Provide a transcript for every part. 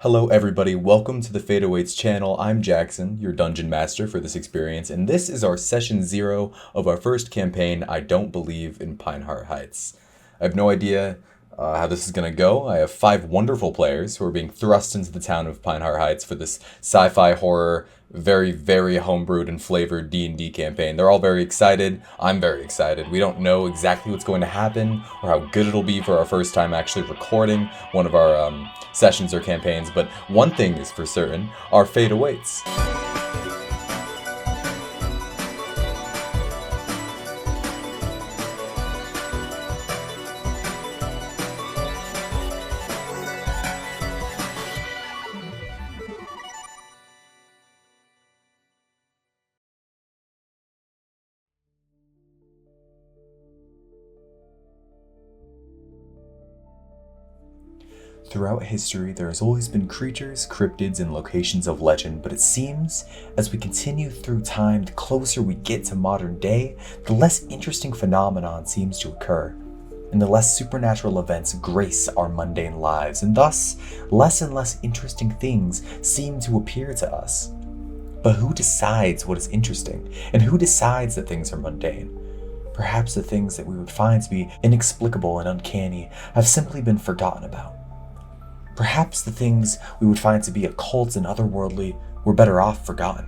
Hello everybody, welcome to the Fate Awaits channel. I'm Jackson, your dungeon master for this experience, and this is our session 0 of our first campaign, I Don't Believe in Pinehart Heights. I have no idea how this is going to go. I have 5 wonderful players who are being thrust into the town of Pinehart Heights for this sci-fi horror, very, very homebrewed and flavored D&D campaign. They're all very excited. I'm very excited. We don't know exactly what's going to happen or how good it'll be for our first time actually recording one of our sessions or campaigns, but one thing is for certain, our fate awaits. Throughout history, there has always been creatures, cryptids, and locations of legend, but it seems, as we continue through time, the closer we get to modern day, the less interesting phenomenon seems to occur, and the less supernatural events grace our mundane lives, and thus, less and less interesting things seem to appear to us. But who decides what is interesting, and who decides that things are mundane? Perhaps the things that we would find to be inexplicable and uncanny have simply been forgotten about. Perhaps the things we would find to be occult and otherworldly were better off forgotten.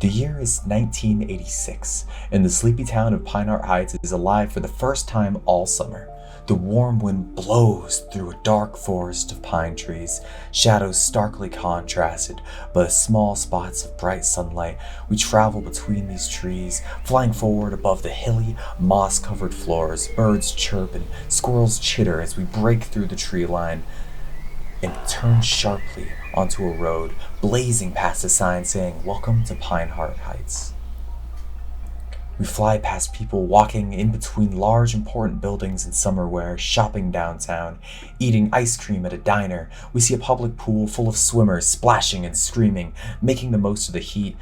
The year is 1986, and the sleepy town of Pinehart Heights is alive for the first time all summer. The warm wind blows through a dark forest of pine trees, shadows starkly contrasted by small spots of bright sunlight. We travel between these trees, flying forward above the hilly, moss-covered floors. Birds chirp and squirrels chitter as we break through the tree line and turn sharply onto a road, blazing past a sign saying, "Welcome to Pinehart Heights." We fly past people walking in between large important buildings in summer wear, shopping downtown, eating ice cream at a diner. We see a public pool full of swimmers splashing and screaming, making the most of the heat.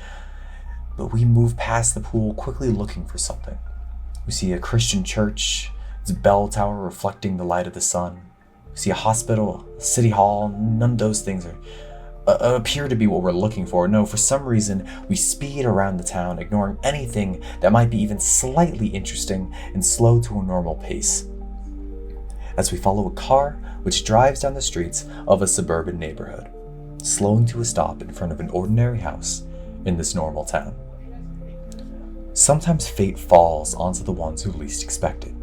But we move past the pool, quickly looking for something. We see a Christian church, its bell tower reflecting the light of the sun. We see a hospital, a city hall. None of those things appear to be what we're looking for. No, for some reason, we speed around the town, ignoring anything that might be even slightly interesting and slow to a normal pace. As we follow a car which drives down the streets of a suburban neighborhood, slowing to a stop in front of an ordinary house in this normal town. Sometimes fate falls onto the ones who least expect it.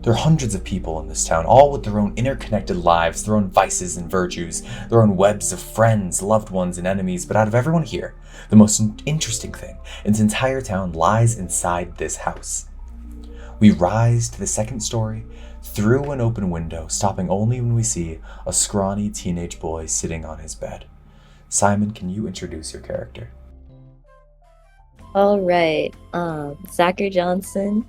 There are hundreds of people in this town, all with their own interconnected lives, their own vices and virtues, their own webs of friends, loved ones, and enemies. But out of everyone here, the most interesting thing in this entire town lies inside this house. We rise to the second story through an open window, stopping only when we see a scrawny teenage boy sitting on his bed. Simon, can you introduce your character? All right, Zachary Johnson.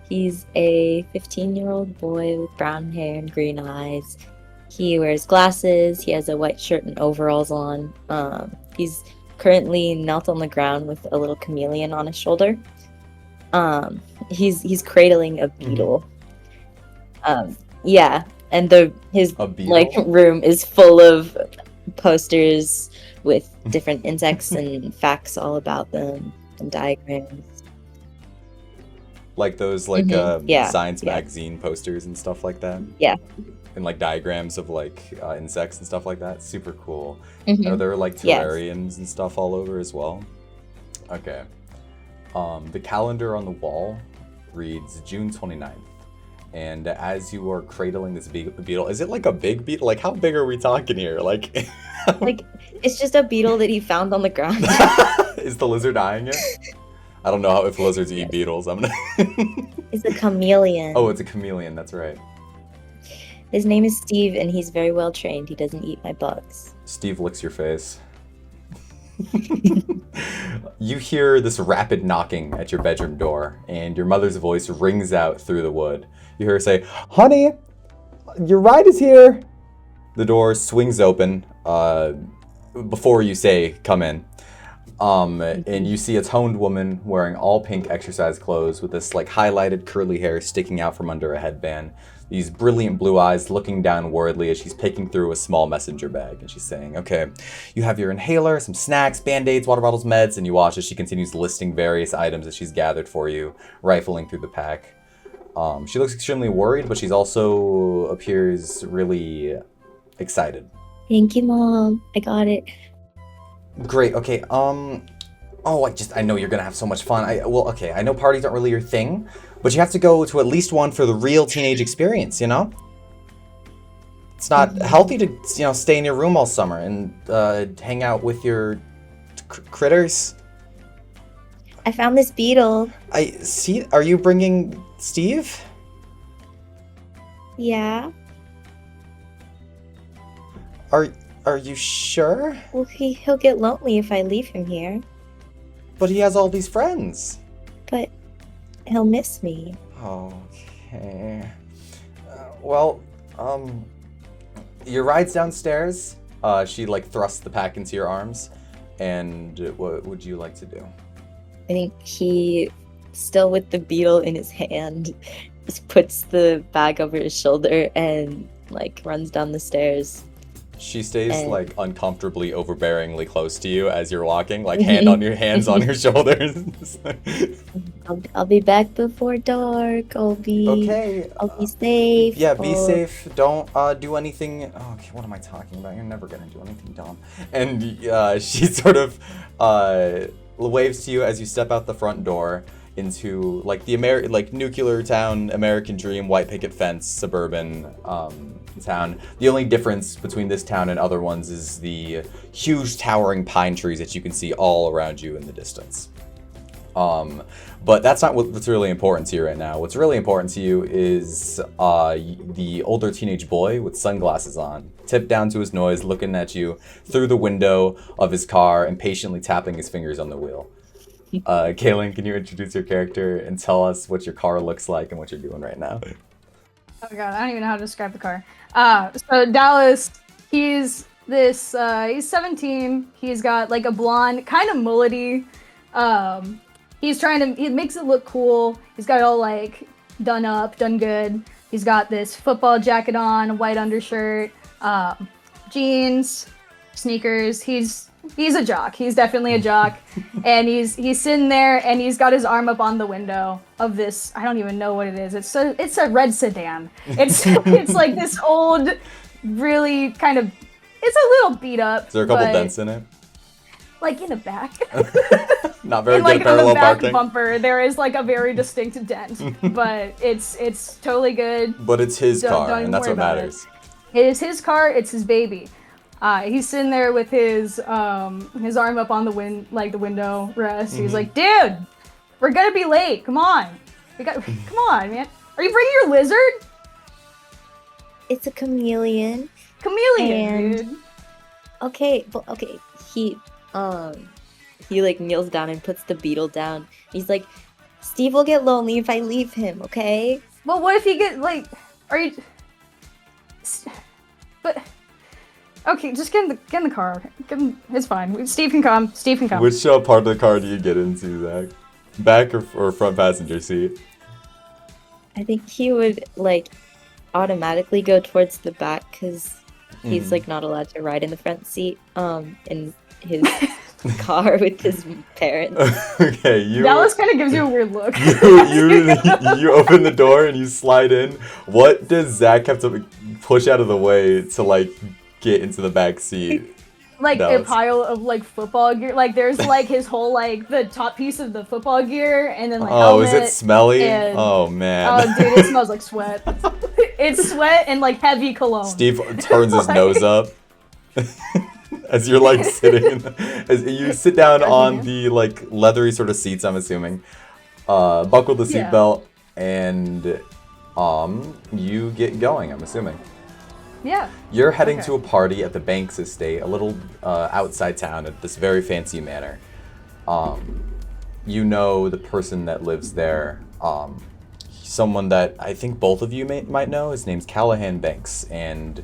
He's a 15-year-old boy with brown hair and green eyes. He wears glasses. He has a white shirt and overalls on. He's currently knelt on the ground with a little chameleon on his shoulder. He's cradling a beetle. Yeah, and his room is full of posters with different insects and facts all about them and diagrams. Like those science magazine posters and stuff like that? Yeah. And like diagrams of insects and stuff like that? Super cool. Are there terrariums and stuff all over as well? Okay. The calendar on the wall reads June 29th. And as you are cradling this beetle, is it like a big beetle? Like how big are we talking here? Like it's just a beetle that he found on the ground. Is the lizard eyeing it? I don't know if lizards eat beetles. It's a chameleon. Oh, it's a chameleon. That's right. His name is Steve, and he's very well trained. He doesn't eat my bugs. Steve licks your face. You hear this rapid knocking at your bedroom door, and your mother's voice rings out through the wood. You hear her say, "Honey, your ride is here." The door swings open before you say, "Come in." And you see a toned woman wearing all pink exercise clothes with this like highlighted curly hair sticking out from under a headband. These brilliant blue eyes looking down worriedly as she's picking through a small messenger bag. And she's saying, okay, you have your inhaler, some snacks, band-aids, water bottles, meds. And you watch as she continues listing various items that she's gathered for you, rifling through the pack. She looks extremely worried, but she's also appears really excited. Thank you, Mom. I got it. Great, okay, I know you're gonna have so much fun. I know parties aren't really your thing, but you have to go to at least one for the real teenage experience, you know? It's not healthy to, stay in your room all summer and hang out with your critters. I found this beetle. Are you bringing Steve? Yeah. Are you sure? Well, he'll get lonely if I leave him here. But he has all these friends. But he'll miss me. Okay. Your ride's downstairs. She thrusts the pack into your arms. And what would you like to do? I think he, still with the beetle in his hand, just puts the bag over his shoulder and runs down the stairs. She stays uncomfortably overbearingly close to you as you're walking, hands on your shoulders. I'll be back before dark. I'll be safe. Yeah, be safe. Don't do anything. Okay, what am I talking about? You're never gonna do anything dumb. And she sort of waves to you as you step out the front door into the nuclear town, American dream, white picket fence, suburban town. The only difference between this town and other ones is the huge towering pine trees that you can see all around you in the distance. But that's not what's really important to you right now. What's really important to you is the older teenage boy with sunglasses on, tipped down to his nose, looking at you through the window of his car, impatiently tapping his fingers on the wheel. Kaylin, can you introduce your character and tell us what your car looks like and what you're doing right now? Oh god, I don't even know how to describe the car. So Dallas, he's 17. He's got a blonde, kind of mullety. He makes it look cool. He's got it all done up, done good. He's got this football jacket on, a white undershirt, jeans, sneakers. He's a jock. He's definitely a jock. And he's sitting there and he's got his arm up on the window of this, I don't even know what it is. It's a red sedan. It's this old, really kind of, it's a little beat up. Is there a couple dents in it? In the back. Not very good parallel on the back parking. Bumper, there is a very distinct dent, but it's totally good. But it's his car, and that's what matters. It is his car. It's his baby. He's sitting there with his arm up on the the window rest. Mm-hmm. He's like, dude, we're gonna be late. Come on, come on, man. Are you bringing your lizard? It's a chameleon. Dude. Okay. He kneels down and puts the beetle down. He's like, Steve will get lonely if I leave him. Okay. Well, what if he get Are you? But. Okay, just get in the car. It's fine. Steve can come. Which part of the car do you get into, Zach? Back or front passenger seat? I think he would automatically go towards the back because he's not allowed to ride in the front seat in his car with his parents. Okay, Dallas kind of gives you a weird look. You open the door and you slide in. What does Zach have to push out of the way to get into the back seat? A pile of football gear. There's his whole the top piece of the football gear and then helmet. Is it smelly? Oh man. Oh dude, it smells like sweat. It's sweat and heavy cologne. Steve turns his nose up as you're sitting as you sit down on the leathery sort of seats, I'm assuming. Buckle the seatbelt and you get going, I'm assuming. Yeah. You're heading to a party at the Banks estate, a little outside town at this very fancy manor. You know the person that lives there. Someone that I think both of you might know. His name's Callahan Banks, and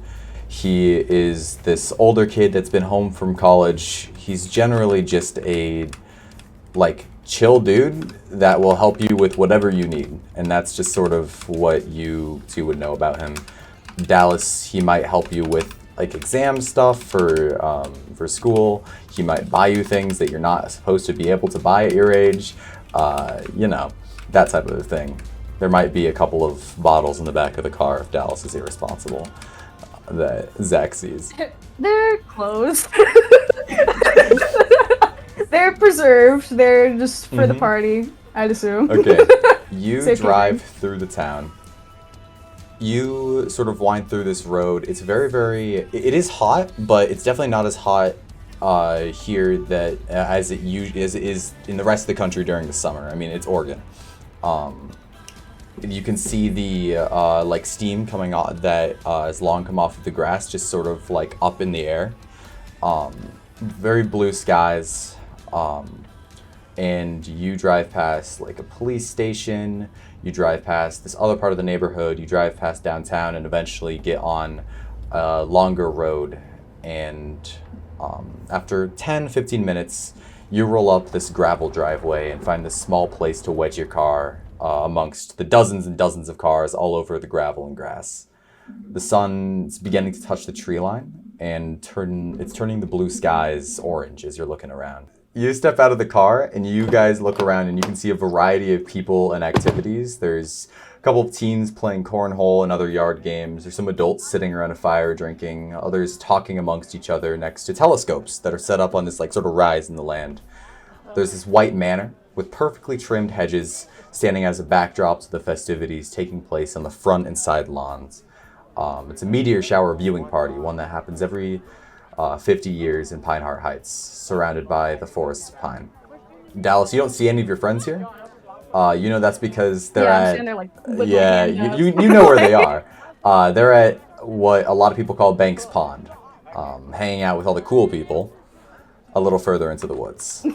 He is this older kid that's been home from college. He's generally just a, like, chill dude that will help you with whatever you need. And that's just sort of what you two would know about him. Dallas, he might help you with, like, exam stuff for school. He might buy you things that you're not supposed to be able to buy at your age. You know, that type of thing. There might be a couple of bottles in the back of the car if Dallas is irresponsible that Zach sees. They're closed. They're preserved. They're just for the party, I'd assume. Okay, you Safety drive thing. through the town. You sort of wind through this road. It's it is hot, but it's definitely not as hot here as it is in the rest of the country during the summer. I mean, it's Oregon. You can see the like steam coming out that has long come off of the grass, just sort of like up in the air. Very blue skies, and you drive past like a police station. You drive past this other part of the neighborhood. You drive past downtown, and eventually get on a longer road. And after 10-15 minutes, you roll up this gravel driveway and find this small place to wedge your car amongst the dozens and dozens of cars all over the gravel and grass. The sun's beginning to touch the tree line, and it's turning the blue skies orange as you're looking around. You step out of the car, and you guys look around, and you can see a variety of people and activities. There's a couple of teens playing cornhole and other yard games. There's some adults sitting around a fire drinking, others talking amongst each other next to telescopes that are set up on this like sort of rise in the land. There's this white manor with perfectly trimmed hedges standing as a backdrop to the festivities taking place on the front and side lawns. It's a meteor shower viewing party, one that happens every 50 years in Pinehart Heights, surrounded by the forests of pine. Dallas, you don't see any of your friends here. You know that's because they're I'm at... sitting there, like, with my Yeah, hand up. you know where they are. They're at what a lot of people call Banks Pond, hanging out with all the cool people a little further into the woods.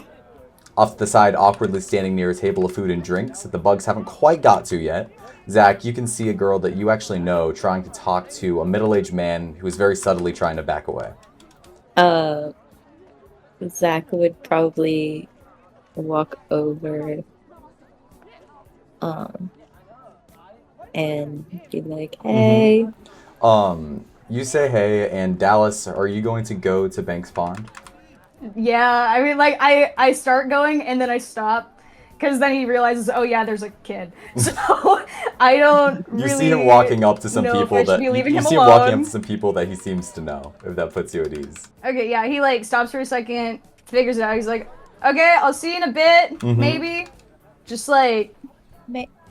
Off to the side, awkwardly standing near a table of food and drinks that the bugs haven't quite got to yet, Zach, you can see a girl that you actually know trying to talk to a middle-aged man who is very subtly trying to back away. Zach would probably walk over, and be like, "Hey." You say hey, and Dallas, are you going to go to Banks Pond? Yeah, I mean, like, I start going and then I stop. Because then he realizes, oh yeah, there's a kid. So I don't really. You see him walking up to some know if people I should that be leaving you him see him walking alone. up to some people that he seems to know. If that puts you at ease. Okay, yeah, he like stops for a second, figures it out. He's like, okay, I'll see you in a bit, maybe. Just like,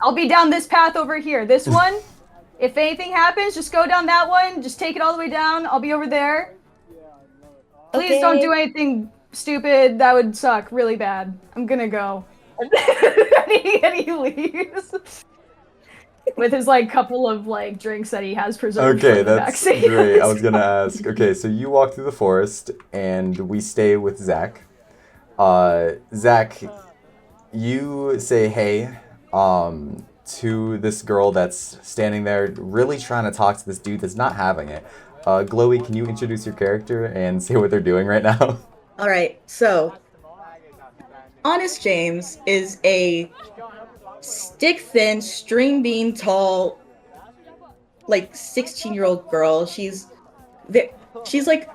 I'll be down this path over here. This one. If anything happens, just go down that one. Just take it all the way down. I'll be over there. Please don't do anything stupid. That would suck really bad. I'm gonna go. And he leaves with his like couple of like drinks that he has preserved. Okay, from the that's backseat. great. I was gonna ask. Okay, so you walk through the forest, and we stay with Zach. Zach, you say hey to this girl that's standing there, really trying to talk to this dude that's not having it. Glowy, can you introduce your character and say what they're doing right now? All right, so Honest James is a stick-thin, string bean tall, like 16-year-old girl. She's like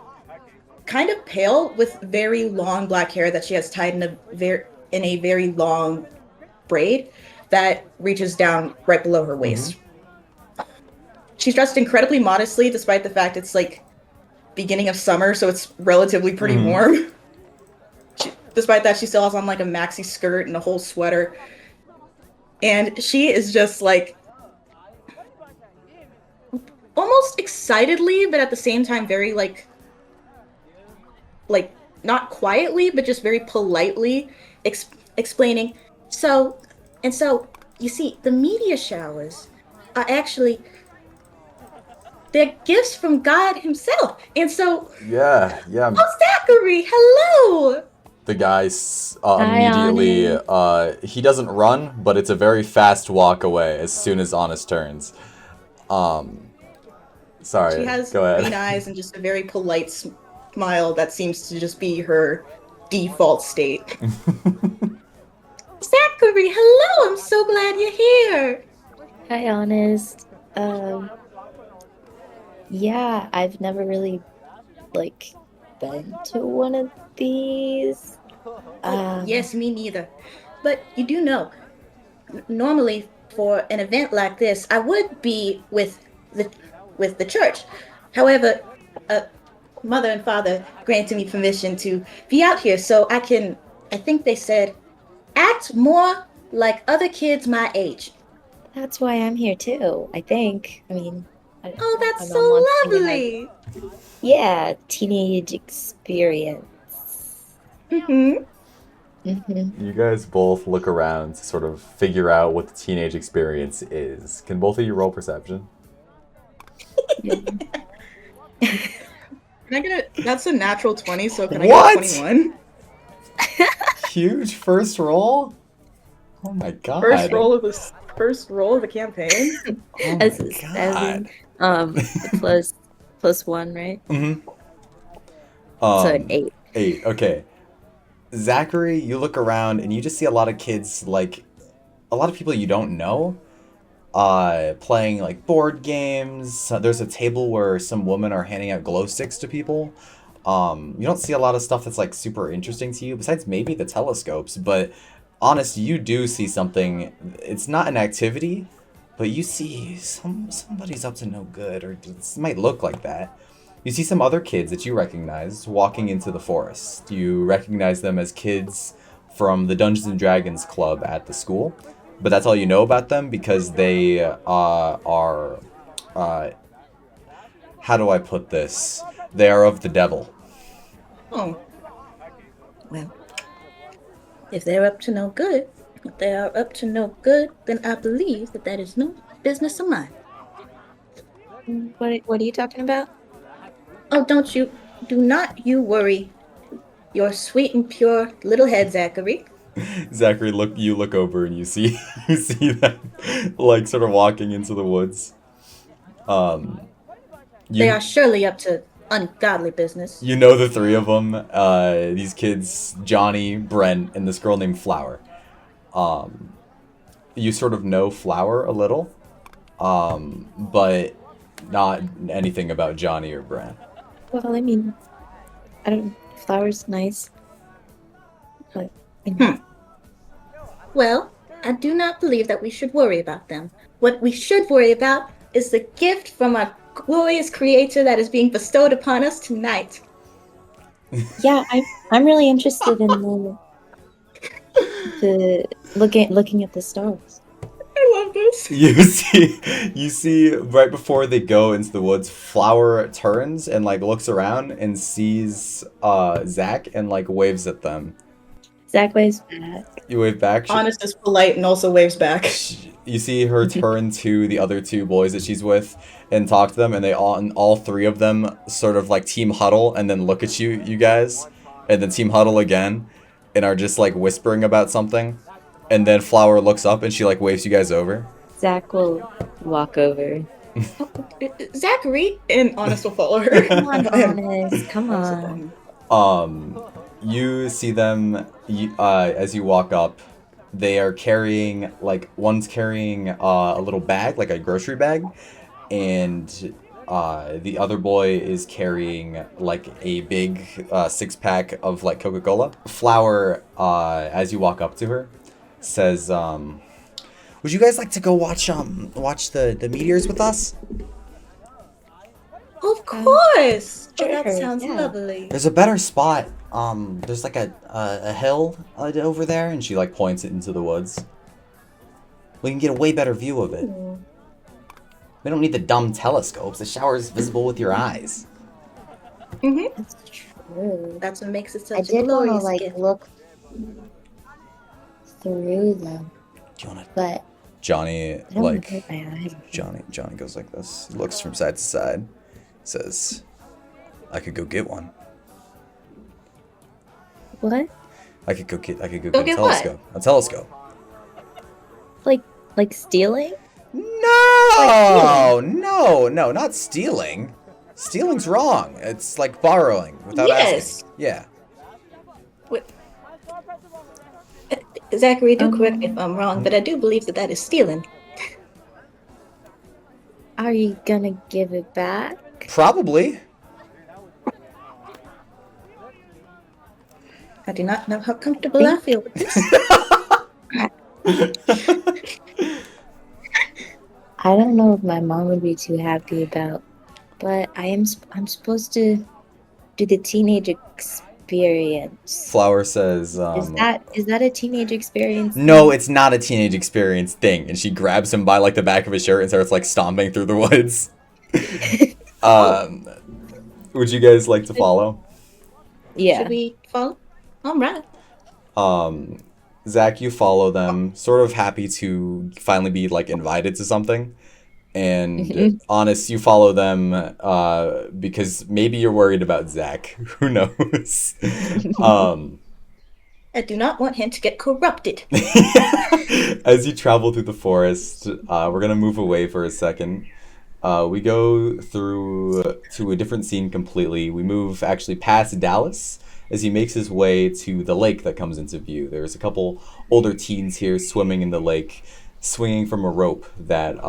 kind of pale with very long black hair that she has tied in a very long braid that reaches down right below her waist. She's dressed incredibly modestly, despite the fact it's like beginning of summer, so it's relatively pretty warm. Despite that, she still has on like a maxi skirt and a whole sweater. And she is just like almost excitedly, but at the same time very like not quietly, but just very politely explaining. So, you see, the meteor showers are actually, they're gifts from God himself. And so, Yeah. oh, Zachary, hello! The guy immediately, he doesn't run, but it's a very fast walk away as soon as Honest turns. Sorry, She has go ahead. green eyes and just a very polite smile that seems to just be her default state. Zachary, hello! I'm so glad you're here! Hi, Honest. Yeah, I've never really, like, been to one of these. Yes, me neither. But you do know, normally for an event like this, I would be with the church. However, uh, mother and father granted me permission to be out here so I can, I think they said, act more like other kids my age. That's why I'm here too, I think. I mean, Oh, my that's mom wants so me to have, lovely. yeah, teenage experience. Mm-hmm. You guys both look around to sort of figure out what the teenage experience is. Can both of you roll perception? Can I get a? That's a natural 20, so can I What? get a 21? Huge first roll? Oh my god. First roll of the campaign. Oh As my a 7, god. plus 1, right? Mm-hmm. So an 8. 8, okay. Zachary, you look around and you just see a lot of kids, like, a lot of people you don't know, playing, like, board games. There's a table where some women are handing out glow sticks to people. You don't see a lot of stuff that's, like, super interesting to you, besides maybe the telescopes, but honest, you do see something. It's not an activity, but you see somebody's up to no good, or it might look like that. You see some other kids that you recognize walking into the forest. You recognize them as kids from the Dungeons and Dragons club at the school, but that's all you know about them because they are, how do I put this? They are of the devil. Oh. Well, if they're up to no good, then I believe that is no business of mine. What are you talking about? Oh, do not you worry your sweet and pure little head, Zachary. Zachary, you look over and you see you see them like sort of walking into the woods. They are surely up to ungodly business. You know the three of them. These kids, Johnny, Brent, and this girl named Flower. You sort of know Flower a little, but not anything about Johnny or Brent. Well, I mean, I don't. Flower's nice, but. Well, I do not believe that we should worry about them. What we should worry about is the gift from our glorious creator that is being bestowed upon us tonight. Yeah, I'm really interested in the looking at the stars. I love this. You see right before they go into the woods, Flower turns and like looks around and sees Zach and like waves at them. Zach waves back. You wave back. Honest is polite and also waves back. You see her turn to the other two boys that she's with and talk to them, and all three of them sort of like team huddle and then look at you guys, and then team huddle again, and are just like whispering about something. And then Flower looks up and she like waves you guys over. Zach will walk over. Zachary, and Honest will follow her. Come on, Honest. Come on. You see them as you walk up. They are carrying one's carrying a little bag, like a grocery bag, and the other boy is carrying like a big 6-pack of like Coca-Cola. Flower, as you walk up to her, says, "Would you guys like to go watch the meteors with us?" Of course. Sure, That sounds yeah. lovely. There's a better spot. There's like a hill over there, and she like points it into the woods. We can get a way better view of it. We don't need the dumb telescopes. The shower is visible with your eyes. Mm-hmm. That's true. That's what makes it such I a did want to glorious like gift. look through them, Do you wanna? but Johnny I don't want to hurt my eyes. Johnny goes like this. He looks from side to side. Says, "I could go get one. What? I could go get a get what? telescope. A telescope." Like stealing? No! No, not stealing. Stealing's wrong. It's like borrowing without asking. Yeah. Wait. Zachary, do correct me if I'm wrong, but I do believe that is stealing. Are you gonna give it back? Probably. I do not know how comfortable I feel with this. I don't know if my mom would be too happy about, but I'm supposed to do the teenage experience. Flower says, Is that a teenage experience? No, it's not a teenage experience thing. And she grabs him by like the back of his shirt and starts like stomping through the woods. Would you guys like to follow? Yeah. Should we follow? All right. Zach, you follow them, sort of happy to finally be like invited to something. And Honest, you follow them because maybe you're worried about Zach. Who knows? I do not want him to get corrupted. As you travel through the forest, we're gonna move away for a second. We go through to a different scene completely. We move actually past Dallas as he makes his way to the lake that comes into view. There's a couple older teens here swimming in the lake, swinging from a rope that's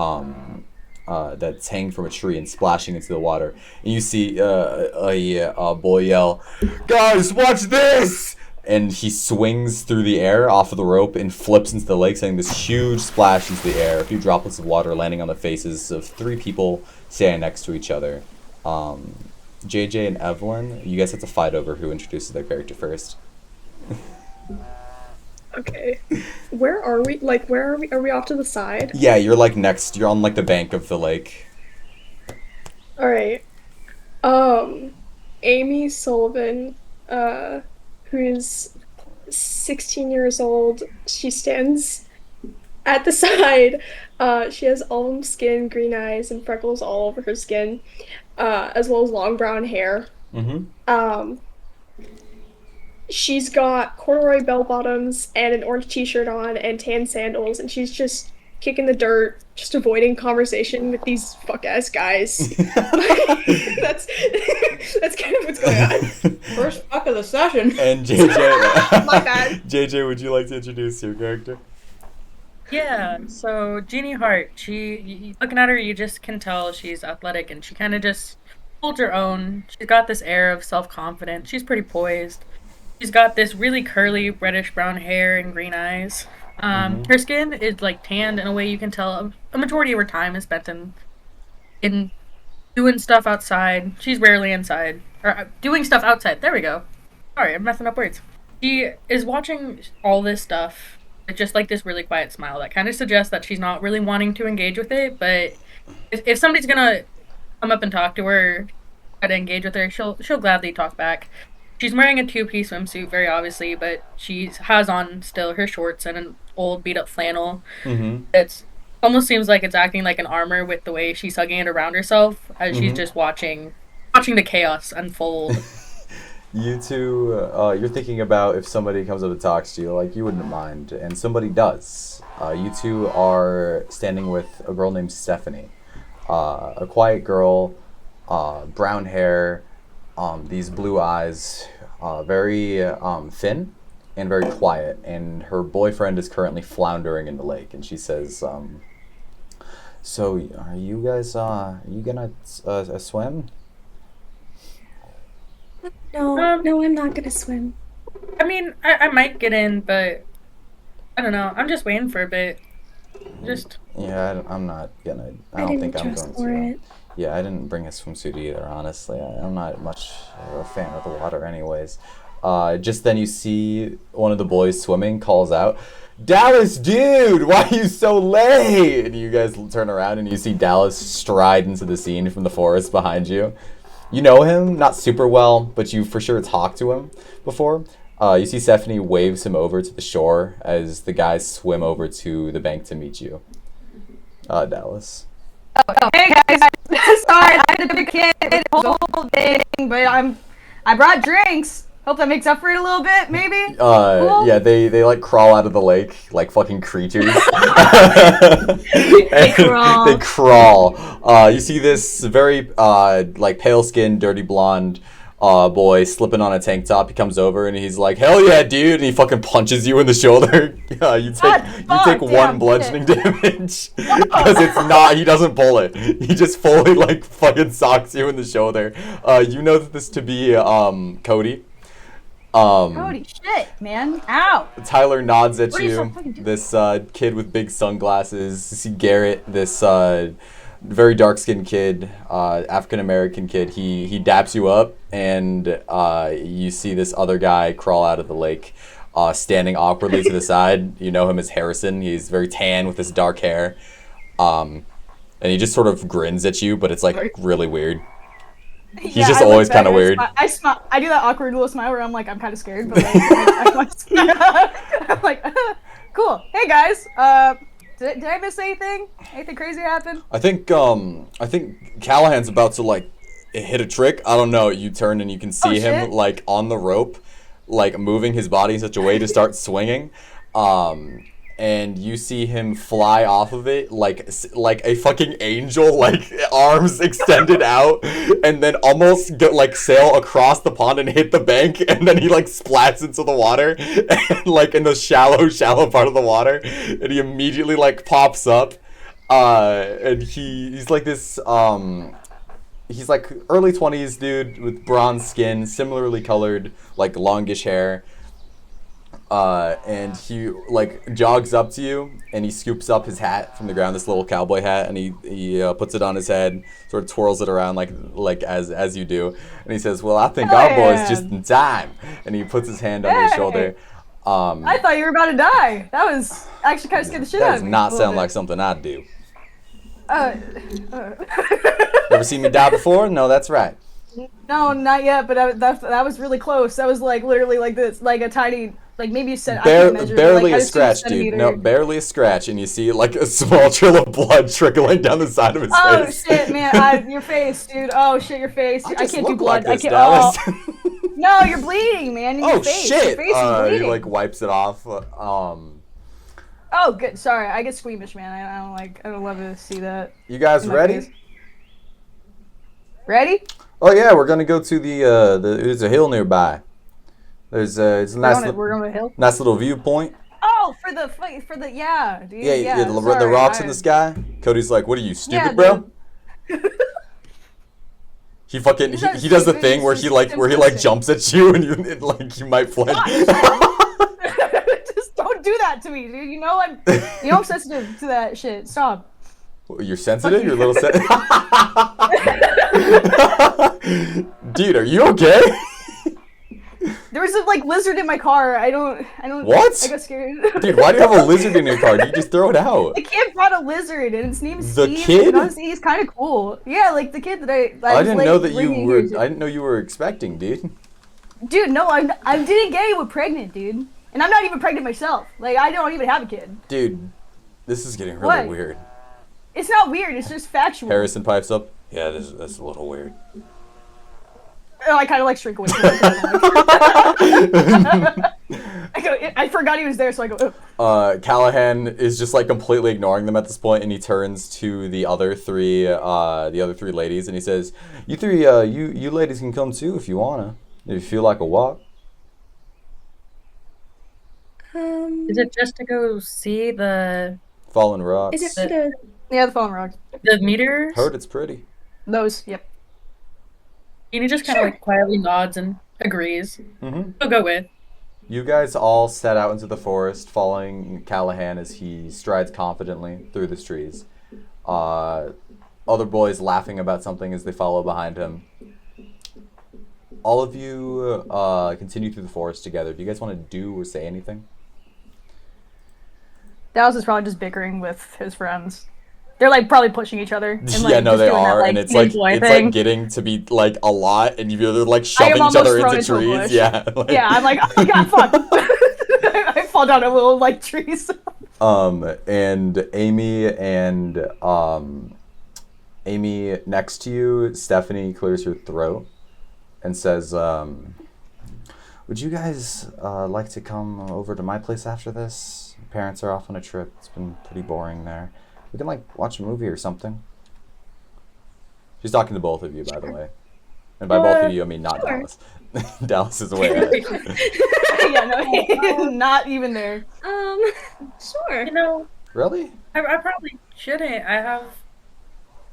hanging from a tree and splashing into the water. And you see a boy yell, "Guys, watch this!" And he swings through the air off of the rope and flips into the lake, sending this huge splash into the air. A few droplets of water landing on the faces of three people standing next to each other. JJ and Evelyn, you guys have to fight over who introduces their character first. Okay. Where are we? Like, where are we? Are we off to the side? Yeah, you're like next. You're on like the bank of the lake. All right. Amy Sullivan, who is 16 years old. She stands at the side. She has olive skin, green eyes, and freckles all over her skin, as well as long brown hair. Mm-hmm. She's got corduroy bell bottoms and an orange t-shirt on and tan sandals, and she's just kicking the dirt, just avoiding conversation with these fuck-ass guys. that's kind of what's going on. First fuck of the session. And JJ. My bad. JJ, would you like to introduce your character? Yeah, so Jeannie Hart, looking at her, you just can tell she's athletic and she kind of just holds her own. She's got this air of self-confidence. She's pretty poised. She's got this really curly reddish-brown hair and green eyes. Her skin is like tanned in a way you can tell a majority of her time is spent in doing stuff outside. She's rarely inside. Or doing stuff outside. There we go. Sorry, I'm messing up words. She is watching all this stuff with just like this really quiet smile that kind of suggests that she's not really wanting to engage with it, but if somebody's gonna come up and talk to her, try to engage with her, she'll gladly talk back. She's wearing a two-piece swimsuit, very obviously, but she has on still her shorts and an old beat-up flannel. Mm-hmm. It almost seems like it's acting like an armor with the way she's hugging it around herself as she's just watching the chaos unfold. You two, you're thinking about if somebody comes up and talks to you, like you wouldn't mind, and somebody does. You two are standing with a girl named Stephanie, a quiet girl, brown hair, these blue eyes, very thin and very quiet, and her boyfriend is currently floundering in the lake, and she says, so are you guys, are you gonna swim? No, I'm not gonna swim. I mean, I might get in, but I don't know. I'm just waiting for a bit. Yeah, I'm not gonna. I don't think I'm going to. Yeah, I didn't bring a swimsuit either, honestly. I'm not much of a fan of the water anyways. Just then you see one of the boys swimming calls out, "Dallas, dude, why are you so late?" And you guys turn around and you see Dallas stride into the scene from the forest behind you. You know him, not super well, but you for sure talked to him before. You see Stephanie waves him over to the shore as the guys swim over to the bank to meet you. Dallas. Oh, hey guys! Sorry, I had to be a kid the whole thing, but I brought drinks. Hope that makes up for it a little bit, maybe. Cool. Yeah, they like crawl out of the lake like fucking creatures. They crawl. They crawl. You see this very like pale skinned, dirty blonde boy slipping on a tank top. He comes over and he's like, "Hell yeah, dude!" And he fucking punches you in the shoulder. You take one bludgeoning damage because it's not. He doesn't pull it. He just fully like fucking socks you in the shoulder. You know this to be Cody. Cody, shit, man. Ow. Tyler nods at What are you so you. fucking doing? This kid with big sunglasses. You see Garrett, this very dark-skinned kid, African-American kid. He daps you up, and you see this other guy crawl out of the lake, standing awkwardly to the side. You know him as Harrison. He's very tan with his dark hair. And he just sort of grins at you, but it's like really weird. He's just always kind of weird. I smile. I do that awkward little smile where I'm like, I'm kind of scared, but like, I'm like, cool. Hey guys, did I miss anything? Anything crazy happen? I think Callahan's about to like hit a trick. I don't know. You turn and you can see him shit. like on the rope, like moving his body in such a way to start swinging. And you see him fly off of it like a fucking angel, like arms extended out, and then almost sail across the pond and hit the bank, and then he like splats into the water, and like in the shallow part of the water, and he immediately like pops up, and he's like this he's like early 20s dude with bronze skin, similarly colored, like longish hair. And he like jogs up to you and he scoops up his hat from the ground, this little cowboy hat, and he puts it on his head, sort of twirls it around like as you do, and he says, "Well, I think our boy's just in time," and he puts his hand on your shoulder. I thought you were about to die. That was actually kind of scared the shit out That of does me. not sound like something I'd do. Uh, Ever seen me die before? No, that's right. No, not yet. But that was really close. That was like literally like this, like a tiny. Like maybe you said barely a scratch, dude. No, barely a scratch, and you see like a small trail of blood trickling down the side of his face. Oh shit, man! Your face, dude. Oh shit, your face. I can't do blood. Like this, I can't. No, you're bleeding, man. In your face. Shit! Your face is bleeding. He like wipes it off. Oh, good. Sorry, I get squeamish, man. I don't love to see that. You guys ready? Face. Ready? Oh yeah, we're gonna go to there's a hill nearby. It's a We're going to the hill. nice little viewpoint. Oh, for the yeah, dude. Yeah, the rocks in the sky. Cody's like, "What are you, stupid, Yeah, bro?" He fucking he does the thing where he like jumps at you and you might flinch. Just don't do that to me, dude. You know I'm sensitive to that shit. Stop. You're sensitive. You're a little Dude, are you okay? There was a lizard in my car. I don't. What? I got scared. Dude, why do you have a lizard in your car? You just throw it out. The kid brought a lizard, and his name is the Steve. Kid? And honestly, he's kind of cool. Yeah, like the kid that I didn't know that you were. I didn't know you were expecting, dude. Dude, no, I didn't get anyone pregnant, dude. And I'm not even pregnant myself. Like, I don't even have a kid. Dude, this is getting really What? weird. It's not weird. It's just factual. Harrison pipes up. Yeah, that's a little weird. Oh, I kind of shrink away. I forgot he was there, so I go. Ugh. Callahan is just completely ignoring them at this point, and he turns to the other three ladies, and he says, "You three, you ladies can come too if you wanna. If you feel like a walk." Is it just to go see the Fallen rocks. Is it Yeah, the phone rocks. the meteors? Heard it's pretty. Those, yep. And he just kind of quietly nods and agrees. Mm-hmm. He'll go with. You guys all set out into the forest, following Callahan as he strides confidently through the trees. Other boys laughing about something as they follow behind him. All of you continue through the forest together. Do you guys want to do or say anything? Dallas is probably just bickering with his friends. They're probably pushing each other. And, Yeah, no, just they doing are, that, and it's ninja thing. getting to be a lot, and you're shoving each almost other thrown into into a trees. bush. Yeah, Yeah, I'm like, oh my god, fuck! I fall down a little trees. And Amy next to you, Stephanie clears her throat and says, would you guys like to come over to my place after this? Parents are off on a trip. It's been pretty boring there. We can like watch a movie or something. She's talking to both of you, by the way. And by both of you, I mean not sure. Dallas. Dallas is way ahead. Yeah, no, not even there. Sure. You know, Really? I probably shouldn't. I have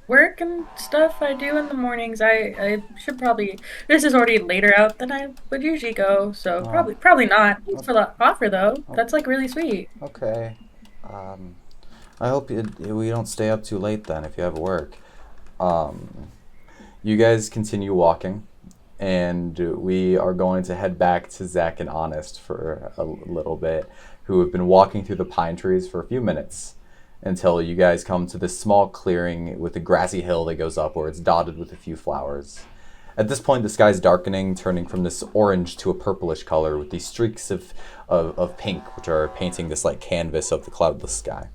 work and stuff I do in the mornings. I should probably. This is already later out than I would usually go, so Oh. probably not. Thanks for the offer, though. That's like really sweet. Okay. I hope we don't stay up too late then if you have work. You guys continue walking, and we are going to head back to Zach and Honest for a little bit, who have been walking through the pine trees for a few minutes until you guys come to this small clearing with a grassy hill that goes upwards, dotted with a few flowers. At this point, the sky's darkening, turning from this orange to a purplish color with these streaks of pink, which are painting this like canvas of the cloudless sky.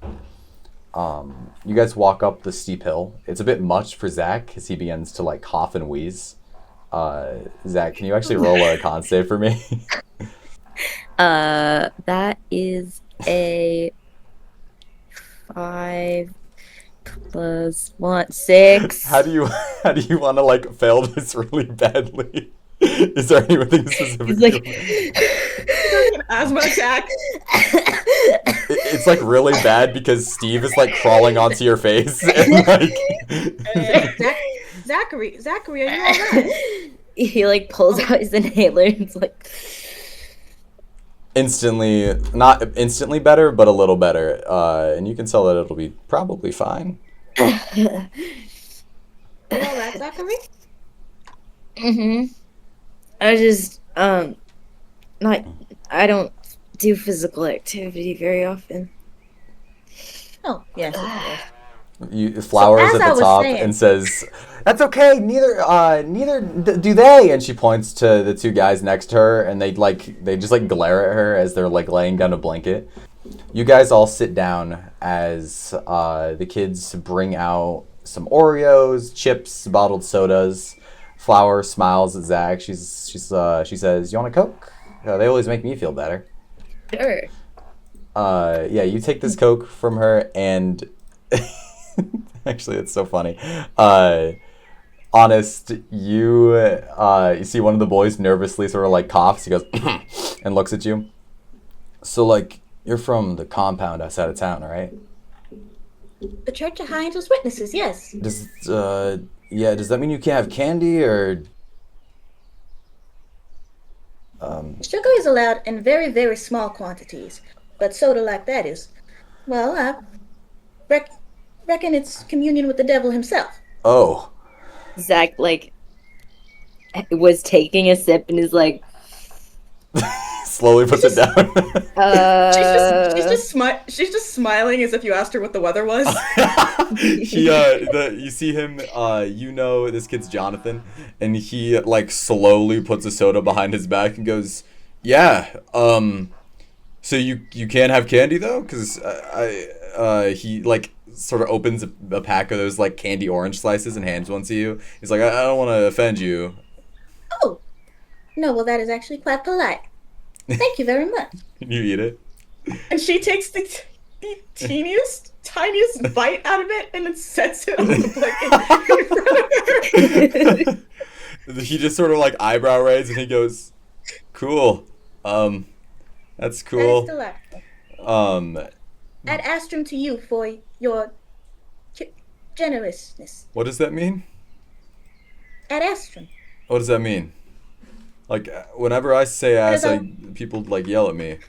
You guys walk up the steep hill. It's a bit much for Zach as he begins to like cough and wheeze. Zach, can you actually roll a con save for me? That is a 5 plus 1, 6. How do you want to like fail this really badly? Is there anything specific? He's like, An asthma attack. It's like really bad because Steve is like crawling onto your face and like Zachary, are you alright? he like pulls out his inhaler and it's like, not instantly better, but a little better. And you can tell that it'll be probably fine. You alright, Zachary? I just not. I don't do physical activity very often. Oh, yes, of course. You flowers So, as at I the was top saying- and says, "That's okay. Neither do they." And she points to the two guys next to her, and they just glare at her as they're like laying down a blanket. You guys all sit down as the kids bring out some Oreos, chips, bottled sodas. Flower smiles at Zach. She says, "You want a Coke? They always make me feel better." Sure. Yeah, you take this Coke from her, and actually, it's so funny. Honest, you see one of the boys nervously sort of like coughs. He goes and looks at you. So, like, you're from the compound outside of town, right? The Church of High Angels Witnesses, yes. Does that mean you can't have candy or? Sugar is allowed in very, very small quantities, but soda like that is, well, I reckon it's communion with the devil himself. Oh. Zach like was taking a sip and is like, Slowly puts it down. She's just smiling as if you asked her what the weather was. You see him, this kid's Jonathan, and he like slowly puts a soda behind his back and goes, "Yeah, so you can't have candy though, because he like sort of opens a pack of those like candy orange slices and hands one to you. He's like, I don't want to offend you." Oh, no, well, that is actually quite polite. Thank you very much. You eat it. And she takes the tiniest bite out of it and then sets it on the blanket in front of her. He just sort of like eyebrow raised and he goes, "Cool. That's cool." That is delightful. Ad astrum to you for your generousness. What does that mean? Ad astrum. What does that mean? Like, whenever I say ass, people like yell at me.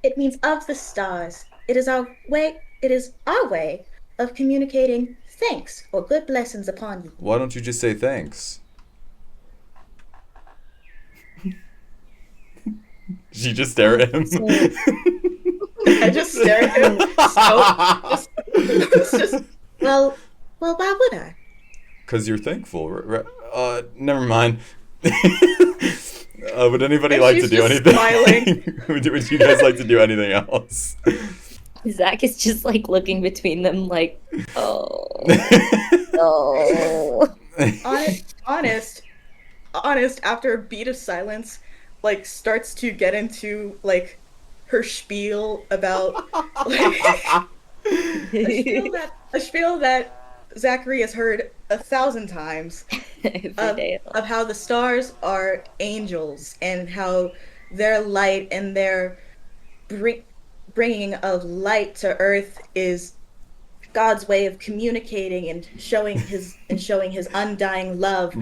It means of the stars. It is our way of communicating thanks or good blessings upon you. Why don't you just say thanks? She just stare at him. I just stare at him. Well, why would I? Because you're thankful. Never mind. Would anybody And like to she's do just anything? smiling. Would you guys like to do anything else? Zach is just like looking between them like, oh, no. Honest, Honest, after a beat of silence, like starts to get into like her spiel about like a spiel that Zachary has heard 1,000 times Every of, day. of how the stars are angels and how their light and their bringing of light to earth is God's way of communicating and showing his undying love.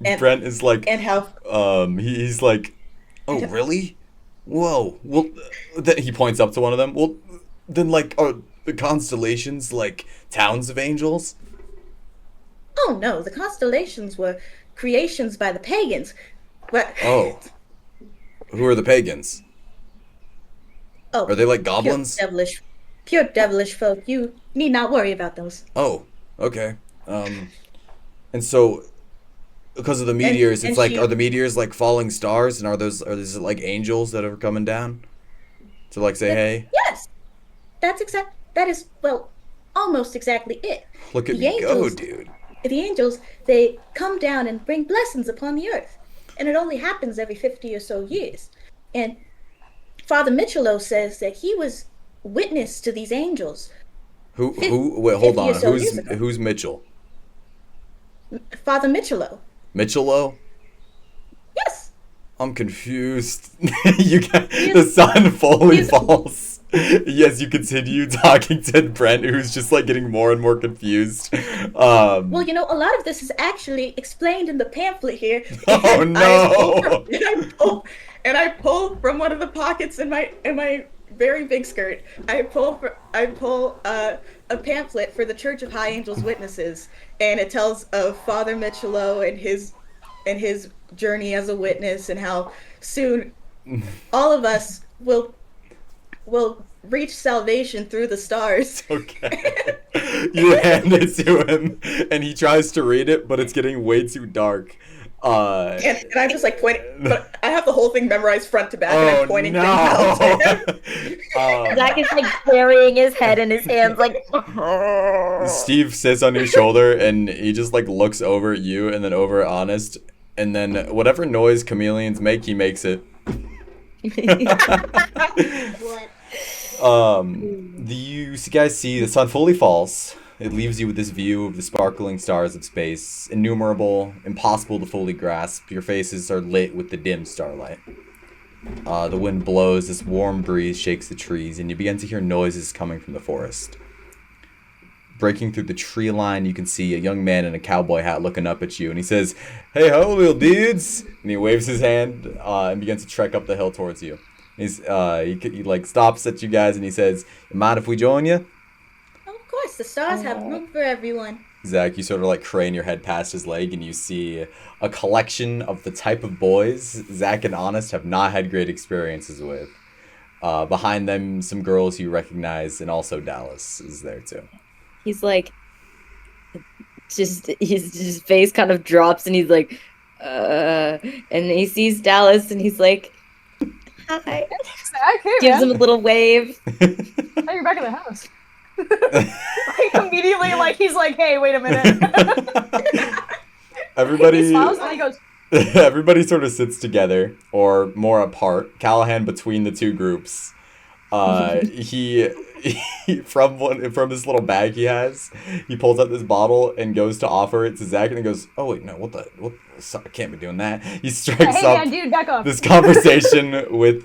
And Brent is like, and how he's like, oh really? Whoa. Well, he points up to one of them. Well, then like, are the constellations like towns of angels? oh no, the constellations were creations by the pagans. But Oh, who are the pagans? oh, Are they like goblins? Pure devilish folk. You need not worry about those. Oh, okay. And so, because of the meteors, and it's like, she- are the meteors like falling stars, and are these like angels that are coming down to like say hey? Yes, that is, well, almost exactly it. Look at The me go, angels- dude. The angels, they come down and bring blessings upon the earth. And it only happens every 50 or so years. And Father Michelot says that he was witness to these angels. Who? Wait, hold 50 or on. so years ago. Who's Mitchell? Father Michelot. Michello? Yes. I'm confused. The sun fully falls. Yes, you continue talking to Brent, who's just like getting more and more confused. Well, you know, a lot of this is actually explained in the pamphlet here. Oh no! And I pull from one of the pockets in my very big skirt. I pull a pamphlet for the Church of High Angels Witnesses, and it tells of Father Michelot and his journey as a witness, and how soon all of us will reach salvation through the stars. Okay. You hand it to him, and he tries to read it, but it's getting way too dark. And I'm just like pointing, but I have the whole thing memorized front to back, and I'm pointing things out to him. Zach is like burying his head in his hands, like. Steve sits on your shoulder, and he just like looks over at you and then over at Honest, and then whatever noise chameleons make, he makes it. You guys see the sun fully falls. It leaves you with this view of the sparkling stars of space, innumerable, impossible to fully grasp. Your faces are lit with the dim starlight. The wind blows, this warm breeze shakes the trees, and you begin to hear noises coming from the forest. Breaking through the tree line, you can see a young man in a cowboy hat looking up at you, and he says, "Hey ho, little dudes!" And he waves his hand and begins to trek up the hill towards you. He like stops at you guys, and he says, "Mind if we join you?" Of course, the stars have room for everyone. Zach, you sort of like crane your head past his leg, and you see a collection of the type of boys Zach and Honest have not had great experiences with. Behind them, some girls you recognize, and also Dallas is there too. He's like, his face kind of drops, and he's like, and he sees Dallas, and he's like, hi. Zach, hey, Gives him man. a little wave. Oh, you're back in the house. Like, immediately, like, he's like, hey, wait a minute. Everybody, He smiles and he goes, everybody sort of sits together, or more apart. Callahan between the two groups. He from this little bag he has, he pulls out this bottle and goes to offer it to Zach, and he goes, "Oh wait, no, what? Sorry, I can't be doing that." He strikes hey, up dude, back off. this conversation with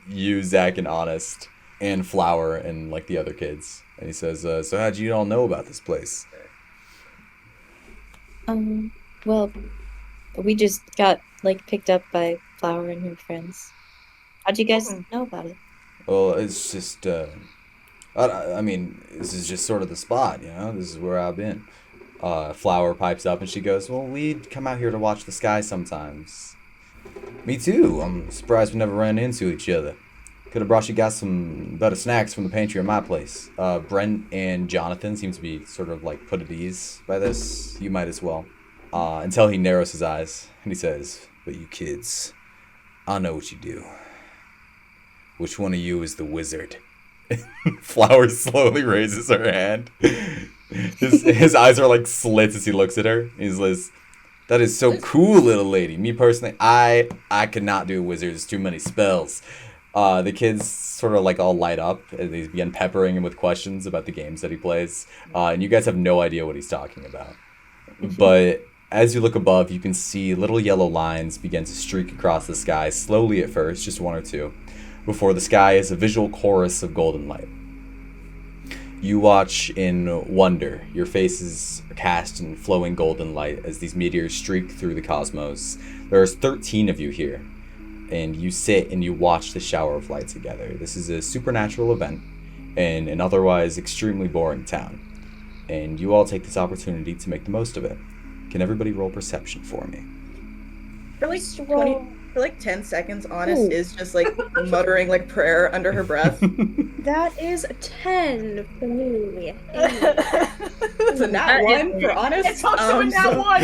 you, Zach, and Honest, and Flower, and like the other kids, and he says, "So how'd you all know about this place?" Well, we just got like picked up by Flower and her friends. How'd you guys know about it? Well, it's just, I mean, this is just sort of the spot, you know? This is where I've been. Flower pipes up and she goes, "Well, we'd come out here to watch the sky sometimes." Me too. I'm surprised we never ran into each other. Could have brought you guys some better snacks from the pantry at my place. Brent and Jonathan seem to be sort of like put at ease by this. You might as well. Until he narrows his eyes and he says, "But you kids, I know what you do. Which one of you is the wizard?" Flower slowly raises her hand. His eyes are like slits as he looks at her. He says, That is so cool, little lady. Me personally, I could not do wizards. Too many spells. The kids sort of like all light up as they begin peppering him with questions about the games that he plays. And you guys have no idea what he's talking about. But as you look above, you can see little yellow lines begin to streak across the sky, slowly at first, just one or two, before the sky is a visual chorus of golden light. You watch in wonder. Your faces are cast in flowing golden light as these meteors streak through the cosmos. There's 13 of you here, and you sit and you watch the shower of light together. This is a supernatural event in an otherwise extremely boring town, and you all take this opportunity to make the most of it. Can everybody roll perception for me? For like 10 seconds, Honest is just like muttering like prayer under her breath. That is a 10 for me. It's a nat 1 for Honest. It's also a nat 1.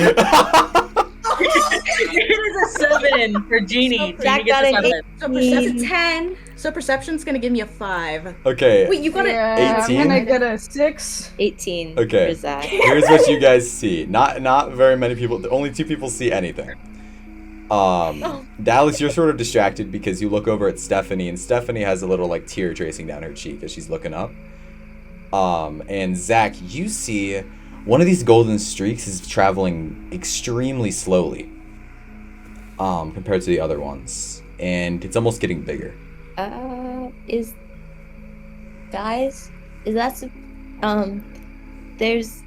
It is a 7 for Jeannie. So Zach Jeannie gets a got an 7. So It's a 10. So perception's gonna give me a 5. Okay. Wait, you got it? Yeah, 18? I'm gonna get a 6. 18 Okay. for Zach. Here's what you guys see. Not very many people. Only 2 people see anything. Dallas, you're sort of distracted because you look over at Stephanie, and Stephanie has a little like tear tracing down her cheek as she's looking up. And Zach, you see one of these golden streaks is traveling extremely slowly, compared to the other ones, and it's almost getting bigger. Guys, is that there's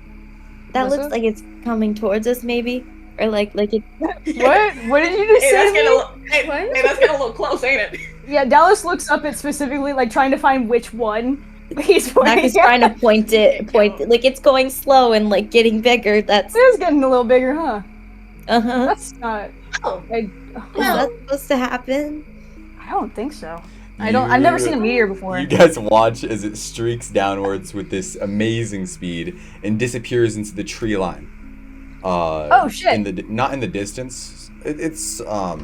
that What's looks up? like it's coming towards us maybe, or like it. What did you just Hey, say that's to getting me? hey, that's getting a little close, ain't it? Yeah, Dallas looks up at specifically like trying to find which one he's Zach pointing is at. trying to point like it's going slow and like getting bigger. That's It is getting a little bigger, huh? uh-huh. That's not. Oh, Is that supposed to happen? I don't think so. I've never seen a meteor before. You guys watch as it streaks downwards with this amazing speed and disappears into the tree line. Oh, shit. Not in the distance. It's a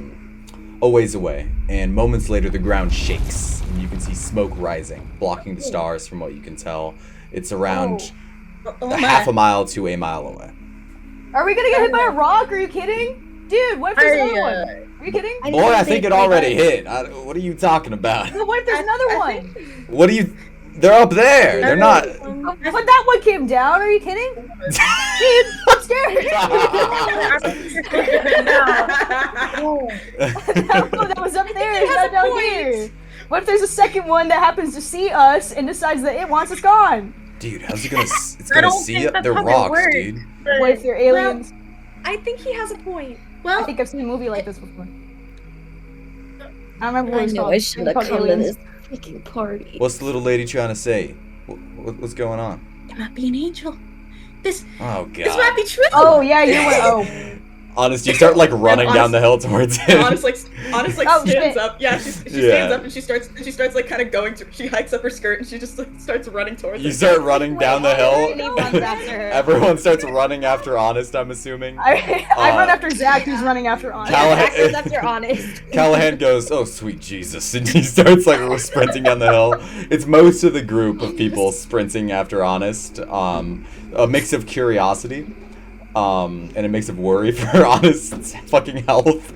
ways away, and moments later the ground shakes and you can see smoke rising, blocking the stars from what you can tell. It's around half a mile to a mile away. Are we gonna get hit by a rock? Are you kidding? Dude, what if there's another one? Are you kidding? Boy, I think it already hit. What are you talking about? Well, what if there's another one? What are you... They're up there. They're not... But that one came down. Are you kidding? Dude, I'm scared. That was up there. It's not down here. What if there's a second one that happens to see us and decides that it wants us gone? Dude, how's it gonna... It's I gonna don't see think it. that's They're how they rocks, work. dude. What if they're aliens? I think he has a point. I think I've seen a movie like this before. I remember what I it's knew called. I should have It's called come to Aliens. this freaking party. What's the little lady trying to say? What's going on? There might be an angel. This Oh, might God. be true. Oh yeah, you went. Oh, Honest, you start, like, running down the hill towards him. Honest like Oh, stands shit. up. Yeah, she Yeah. stands up and she starts like kind of going to. She hikes up her skirt and she just like starts running towards You it. start running down the And he hill. runs after her. Everyone starts running after Honest, I'm assuming. I run after Zach, who's running after Anna. Callahan- Zach is after honest. Callahan goes, "Oh, sweet Jesus," and he starts like sprinting down the hill. It's most of the group of people sprinting after Honest. A mix of curiosity, and a mix of worry for Honest's fucking health.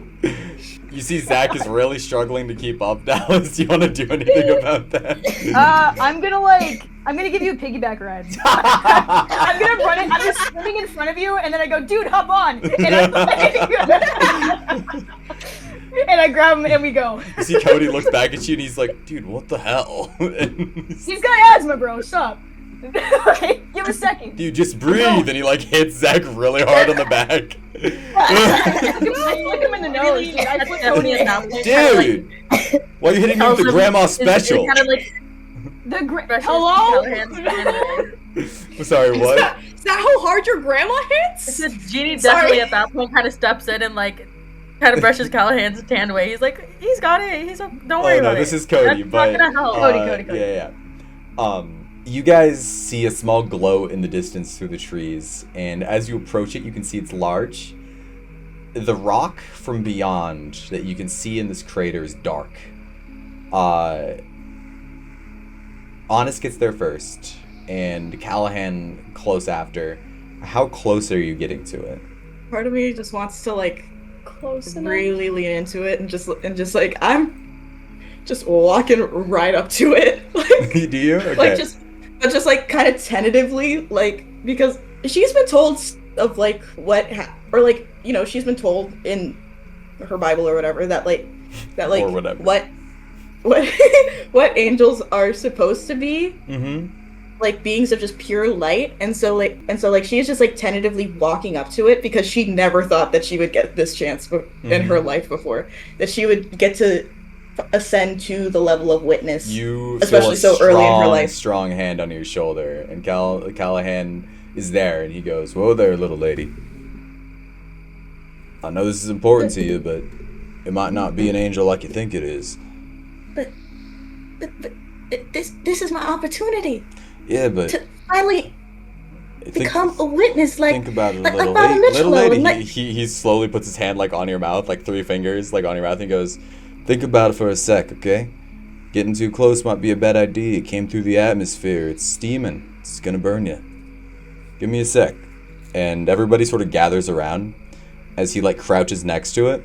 You see Zach is really struggling to keep up. Dallas, do you want to do anything about that? I'm gonna give you a piggyback ride. I'm gonna run it. I'm just sprinting in front of you, and then I go, dude, hop on, and I grab him and we go. You see Cody looks back at you and he's like, "Dude, what the hell?" And He's got asthma, bro. Stop. Okay, give a second. Dude, just breathe. And he like hits Zach really hard on the back. I flick him in the nose, dude. I flick Cody in the nose. Dude, why are you hitting me with the grandma special? Kind of like Hello? Sorry, what? Is that how hard your grandma hits? Jeannie definitely at that point kind of steps in and like kind of brushes Callahan's hand away. He's like, he's got it. Don't worry Oh about no, it. this is Cody, That's but not gonna help. Cody. yeah. You guys see a small glow in the distance through the trees, and as you approach it, you can see it's large. The rock from beyond that you can see in this crater is dark. Honest gets there first, and Callahan close after. How close are you getting to it? part of me just wants to like Close enough. really lean into it and just like I'm just walking right up to it. Like, Do you? Okay. like just like kind of tentatively, like, because she's been told of like or like, you know, she's been told in her Bible or whatever that like Or whatever. what what angels are supposed to be, like beings of just pure light, and so like she's just like tentatively walking up to it because she never thought that she would get this chance in her life before, that she would get to ascend to the level of witness, You especially feel a so early in her life. strong hand on your shoulder, and Callahan is there, and he goes, "Whoa there, little lady. I know this is important to you, but it might not be an angel like you think it is." But this is my opportunity Yeah, but to finally think, become a witness. Like, think about it, like little Father lady. Little Mitchell, lady. and like, He slowly puts his hand like on your mouth, like 3 fingers, like on your mouth, and he goes, "Think about it for a sec, okay? Getting too close might be a bad idea. It came through the atmosphere. It's steaming. It's gonna burn you. Give me a sec." And everybody sort of gathers around as he like crouches next to it,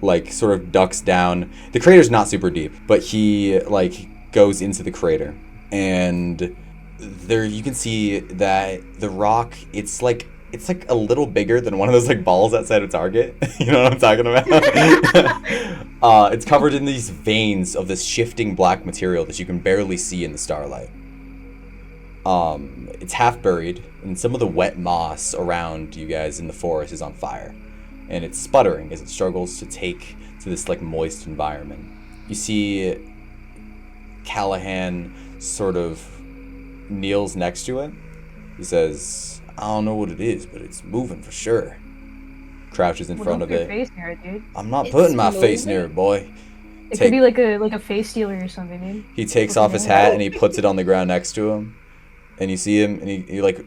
like sort of ducks down. The crater's not super deep, but he like goes into the crater, and there you can see that the rock, it's like a little bigger than one of those like balls outside of Target. You know what I'm talking about? It's covered in these veins of this shifting black material that you can barely see in the starlight. It's half buried, and some of the wet moss around you guys in the forest is on fire, and it's sputtering as it struggles to take to this like moist environment. You see Callahan sort of kneels next to it. He says, "I don't know what it is, but it's moving for sure." Crouches in front of Put your it. face near it, dude. "I'm not It's putting my face moving? near it, boy." It could be like a face stealer or something, dude. He takes off his hat and he puts it on the ground next to him. And you see him, and he like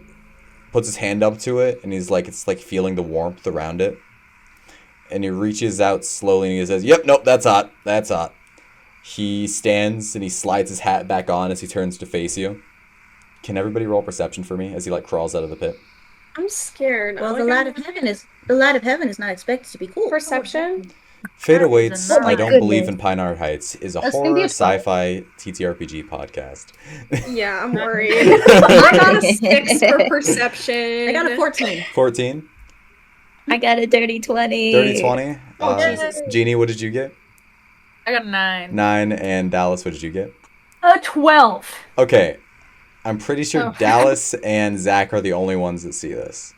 puts his hand up to it, and he's like, it's like feeling the warmth around it. And he reaches out slowly and he says, "Yep, nope, that's hot. That's hot." He stands and he slides his hat back on as he turns to face you. Can everybody roll perception for me as he like crawls out of the pit? I'm scared. well, I the like light of heaven is not expected to be cool. perception. Fate That Awaits, is a I nice- Don't Believe in Pinehart Heights is a That's gonna horror be a fun- sci-fi TTRPG podcast. Yeah, I'm worried. I got a 6 for perception. I got a 14. 14? I got a dirty 20. Dirty 20? Oh, Jesus. Jeannie, what did you get? I got a 9. 9, and Dallas, what did you get? 12. Okay, I'm pretty sure Oh. Dallas and Zach are the only ones that see this.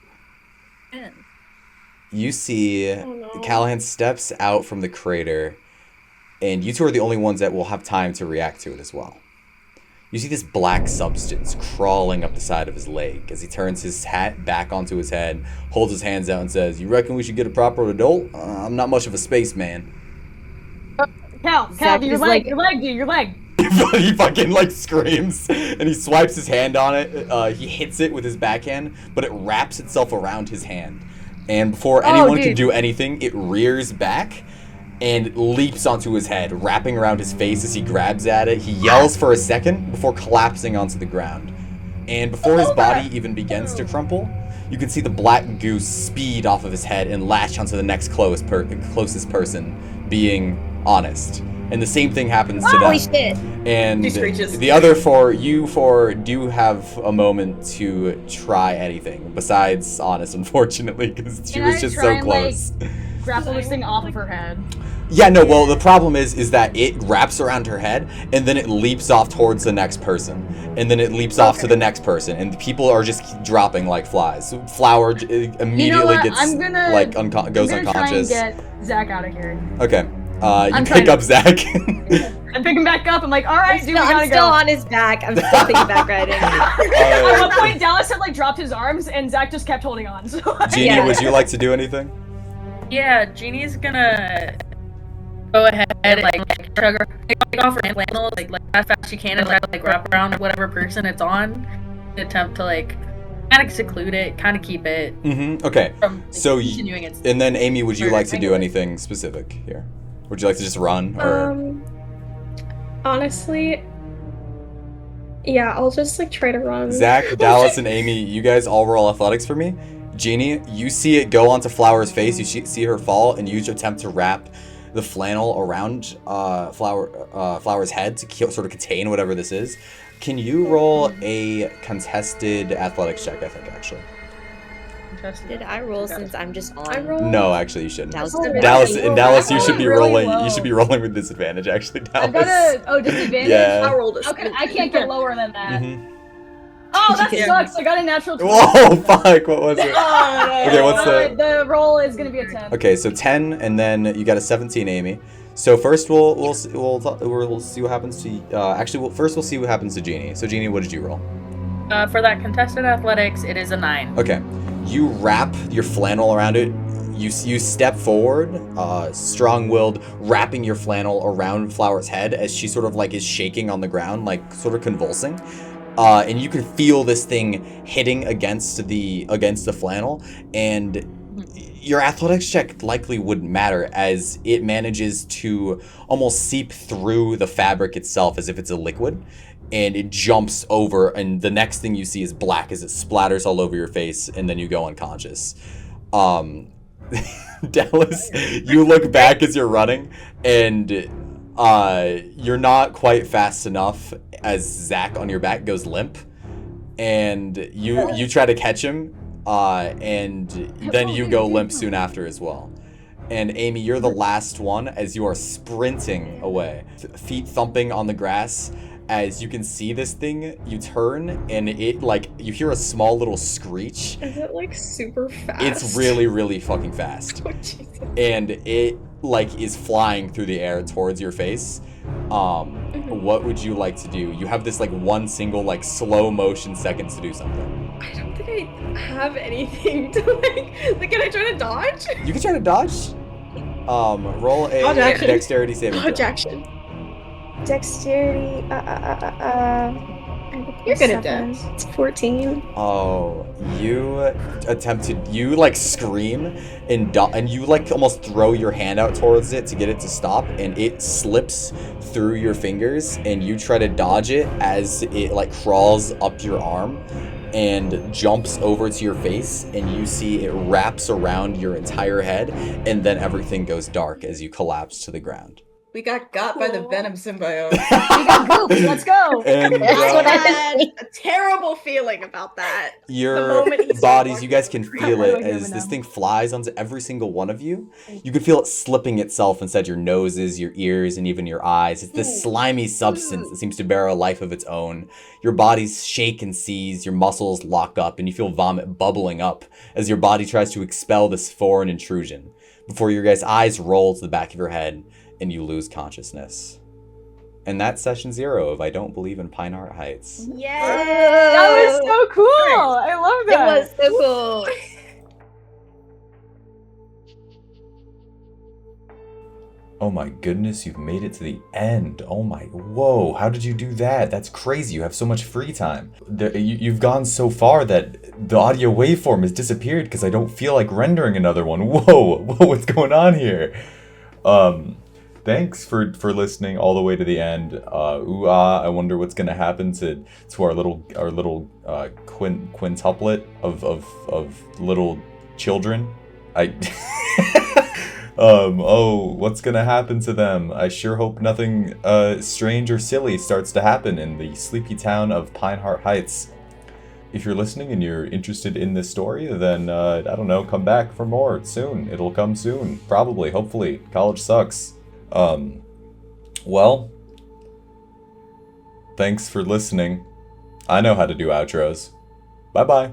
You see Oh, no. Callahan steps out from the crater, and you two are the only ones that will have time to react to it as well. You see this black substance crawling up the side of his leg as he turns his hat back onto his head, holds his hands out, and says, "You reckon we should get a proper adult? I'm not much of a spaceman." Cal, Zach your is leg, like- your leg, dude, your leg. He fucking like screams and he swipes his hand on it. He hits it with his backhand, but it wraps itself around his hand. And before anyone can dude. do anything, it rears back and leaps onto his head, wrapping around his face as he grabs at it. He yells for a second before collapsing onto the ground. And before his body even begins to crumple, you can see the black goose speed off of his head and latch onto the next closest person, being Honest. And the same thing happens to Holy them. shit. And She screeches. the other you four do have a moment to try anything besides Honest, unfortunately, because she Can was I just try so and, like, close. Grapple this thing off of her head. Yeah, no, well, the problem is that it wraps around her head, and then it leaps off towards the next person, and then it leaps off to the next person, and people are just dropping like flies. Flower immediately what? gets I'm gonna- like goes I'm gonna unconscious. try and get Zach out of here. Okay, you I'm pick trying up to- Zach. I pick him back up. I'm like, all right, dude, we gotta I'm go. still on his back. I'm still piggybacking. At one point, Dallas had like dropped his arms, and Zach just kept holding on. So Jeannie, Yeah. would you like to do anything? Yeah, Jeannie's gonna go ahead and like shrug her, take off her flannel like as fast as she can and try to like wrap around whatever person it's on, attempt to like kind of seclude it, kind of keep it Mm-hmm. Okay. from like, So continuing its. And then Amy, would you Or like to do regular. anything specific here? Would you like to just run or? Honestly, yeah, I'll just like try to run. Zach, Dallas, and Amy, you guys all roll athletics for me. Jeannie, you see it go onto Flower's face. You see her fall, and you attempt to wrap the flannel around Flower's head to sort of contain whatever this is. Can you roll a contested athletics check, I think, actually? Did I roll since I'm just on? I rolled. No, actually, you shouldn't. Dallas, In Dallas, you should be really rolling. low. You should be rolling with disadvantage, actually, Dallas. I've got disadvantage? Yeah. I rolled a Okay, I can't get lower than that. Mhm. Oh, that Yeah. sucks. I got a natural 20. Whoa, fuck! What was it? Oh, Okay, what's the? The roll is gonna be a 10. Okay, so 10, and then you got a 17, Amy. So first we'll see what happens to. First we'll see what happens to Jeannie. So Jeannie, what did you roll? For that contested athletics, it is a 9. Okay, you wrap your flannel around it. You step forward, strong-willed, wrapping your flannel around Flower's head as she sort of like is shaking on the ground, like sort of convulsing. And you can feel this thing hitting against the flannel, and your athletics check likely wouldn't matter as it manages to almost seep through the fabric itself as if it's a liquid, and it jumps over, and the next thing you see is black as it splatters all over your face, and then you go unconscious. Dallas, you look back as you're running, and you're not quite fast enough as Zach on your back goes limp, and you try to catch him, and then you go limp soon after as well. And Amy, you're the last one as you are sprinting away, feet thumping on the grass. As you can see this thing, you turn, and it, like, you hear a small little screech. Is it like super fast? It's really, really fucking fast. Oh, Jesus. And it, like, is flying through the air towards your face. What would you like to do? You have this, like, one single, like, slow motion seconds to do something. I don't think I have anything to like, can I try to dodge? You can try to dodge. Roll a Dodge action. dexterity saving throw. Dodge action. Dexterity, You're good at seven. dex. It's 14. Oh, you like scream and you like almost throw your hand out towards it to get it to stop, and it slips through your fingers, and you try to dodge it as it like crawls up your arm and jumps over to your face, and you see it wraps around your entire head, and then everything goes dark as you collapse to the ground. We got by the venom symbiote. We got gooped. Let's go. And I had a terrible feeling about that. The your moment he said bodies, you Morgan guys can Freeman. feel it I don't as even this know. thing flies onto every single one of you. You can feel it slipping itself inside your noses, your ears, and even your eyes. It's this slimy substance that seems to bear a life of its own. Your bodies shake and seize, your muscles lock up, and you feel vomit bubbling up as your body tries to expel this foreign intrusion before your guys' eyes roll to the back of your head and you lose consciousness. And that's session 0 of I Don't Believe in Pinehart Heights. Yeah. That was so cool. I love It that. was so cool. Oh my goodness, you've made it to the end. Oh my, whoa, how did you do that? That's crazy, you have so much free time. You've gone so far that the audio waveform has disappeared because I don't feel like rendering another one. Whoa, what's going on here? Thanks for listening all the way to the end. I wonder what's gonna happen to our little quintuplet of little children. What's gonna happen to them? I sure hope nothing strange or silly starts to happen in the sleepy town of Pinehart Heights. If you're listening and you're interested in this story, then I don't know, come back for more soon. It'll come soon, probably, hopefully. College sucks. Well, thanks for listening. I know how to do outros. Bye-bye.